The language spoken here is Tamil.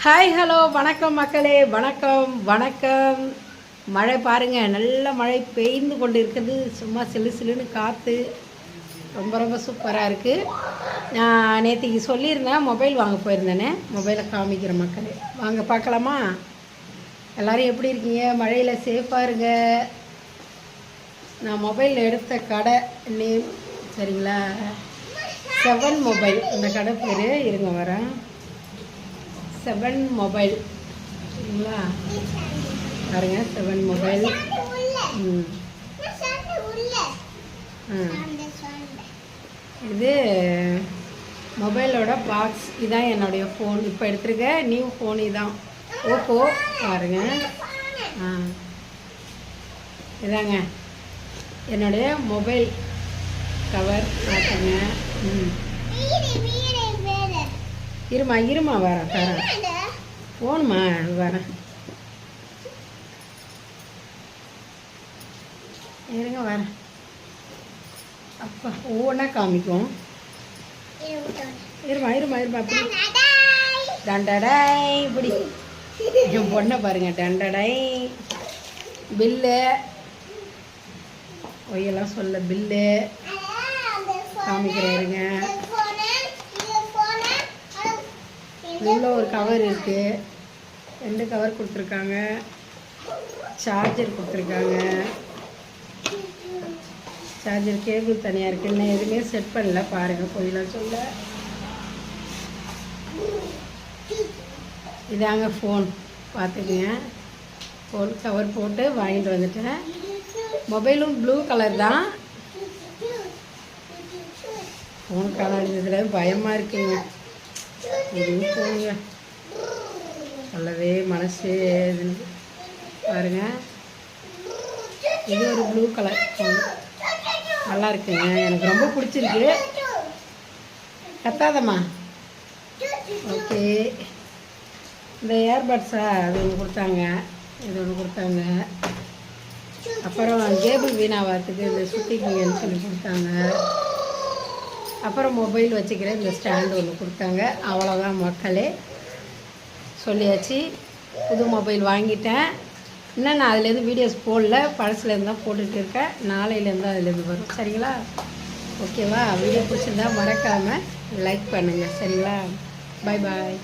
ஹாய் ஹலோ வணக்கம் மக்களே, வணக்கம் வணக்கம். மழை பாருங்கள், நல்ல மழை பெய்ந்து கொண்டு இருக்குது. சும்மா சிலு சிலுன்னு காற்று ரொம்ப ரொம்ப சூப்பராக இருக்குது. நான் நேற்றுக்கு சொல்லியிருந்தேன், மொபைல் வாங்க போயிருந்தேனே, மொபைலை காமிக்கிற மக்களே வாங்க பார்க்கலாமா? எல்லோரும் எப்படி இருக்கீங்க? மழையில் சேஃபாக இருங்க. நான் மொபைல் எடுத்த கடை நேம் சரிங்களா, 7 மொபைல் இந்த கடை பேர். இருங்க வரேன். 7 மொபைல் சரிங்களா, பாருங்க 7 மொபைல். இது மொபைலோட பாக்ஸ். இதான் என்னுடைய ஃபோன். இப்போ எடுத்துருக்க நியூ ஃபோன் இதான், ஓப்போ. பாருங்க, இதாங்க என்னுடைய மொபைல் கவர். பார்த்துங்க. இருமா வரேன் ஃபோனுமா வரேன், இருங்க வரேன். அப்பா ஒவ்வொன்றா காமிக்கும். இருமா இப்படி டண்டடாய், இப்படி என் பொண்ணை பாருங்க, டண்டடாய். பில்லு ஒய்யெல்லாம் சொல்ல, பில்லு காமிக்கிறேன். இருங்க, இவ்வளோ ஒரு கவர் இருக்குது. 2 கவர் கொடுத்துருக்காங்க. சார்ஜர் கொடுத்துருக்காங்க. சார்ஜர் கேபிள் தனியாக இருக்குது. இன்னும் எதுவுமே செட் பண்ணல பாருங்கள், போயிடலாம் சொல்ல. இதாங்க ஃபோன், பார்த்துக்குங்க. ஃபோன் கவர் போட்டு வாங்கிட்டு வந்துட்டேன். மொபைலும் ப்ளூ கலர் தான். ஃபோன் கலர் இதில் பயமாக இருக்குங்க. எதுவும் போங்க, சொல்லவே மனசு பாருங்க. இது ஒரு ப்ளூ கலர் ஃபோன், நல்லா இருக்குங்க. எனக்கு ரொம்ப பிடிச்சிருக்கு. கத்தாதம்மா. ஓகே, இந்த ஏர்பட்ஸா அது ஒன்று கொடுத்தாங்க, இது ஒன்று கொடுத்தாங்க. அப்புறம் கேபிள் வீணாகிறதுக்கு இந்த சுத்திக்கிங்கன்னு சொல்லி கொடுத்தாங்க. அப்புறம் மொபைல் வச்சுக்கிற இந்த ஸ்டாண்டு ஒன்று கொடுத்தாங்க. அவ்வளோதான் மக்களே, சொல்லியாச்சு. புது மொபைல் வாங்கிட்டேன். இன்னும் நான் அதுலேருந்து வீடியோஸ் போடல, பழசுலேருந்து தான் போட்டுட்டு இருக்கேன். நாளையிலேருந்து அதுலேருந்து வரும் சரிங்களா. ஓகேவா? வீடியோ பிடிச்சிருந்தா மறக்காமல் லைக் பண்ணுங்கள் சரிங்களா. பாய் பாய்.